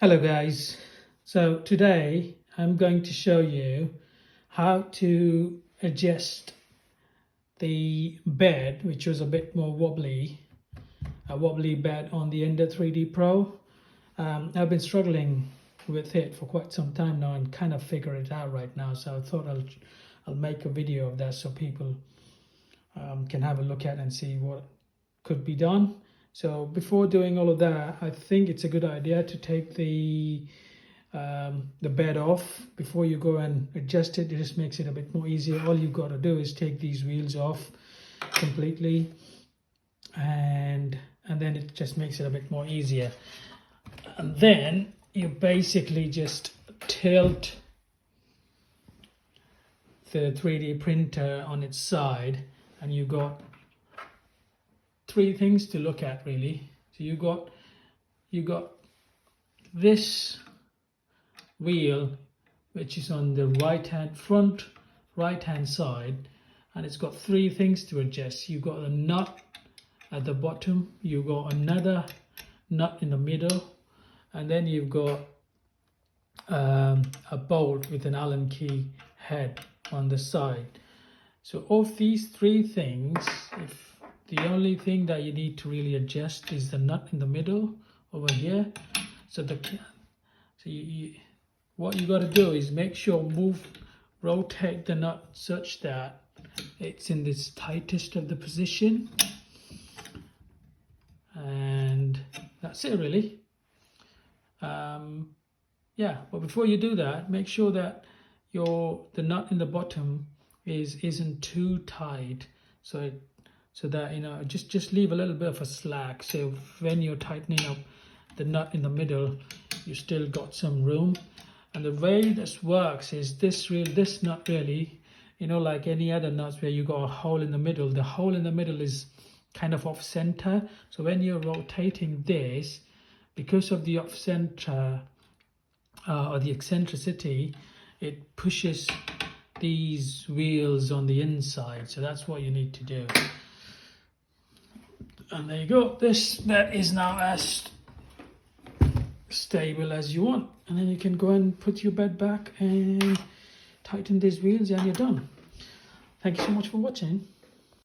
Hello guys, so today I'm going to show you how to adjust the bed, which was a bit more wobbly, a wobbly bed on the Ender 3D Pro. I've been struggling with it for quite some time now and kind of figure it out right now, so I thought I'll make a video of that so people can have a look at and see what could be done. So before doing all of that, I think it's a good idea to take the bed off before you go and adjust it. It just makes it a bit more easier. All you've got to do is take these wheels off completely, and then it just makes it a bit more easier. And then you basically just tilt the 3D printer on its side, and you got three things to look at really. So you got this wheel, which is on the front right hand side, and it's got three things to adjust. You've got a nut at the bottom, you've got another nut in the middle, and then you've got a bolt with an Allen key head on the side. So of these three things, the only thing that you need to really adjust is the nut in the middle over here. So what you got to do is make sure rotate the nut such that it's in this tightest of the position, and that's it really. Yeah, but before you do that, make sure that the nut in the bottom isn't too tight, so that just leave a little bit of a slack, so when you're tightening up the nut in the middle, you still got some room. And the way this works is this nut really, like any other nuts where you got a hole in the middle, the hole in the middle is kind of off center. So when you're rotating this, because of the off center or the eccentricity, it pushes these wheels on the inside. So that's what you need to do. And there you go. This bed is now as stable as you want, and then you can go and put your bed back and tighten these wheels, and you're done. Thank you so much for watching.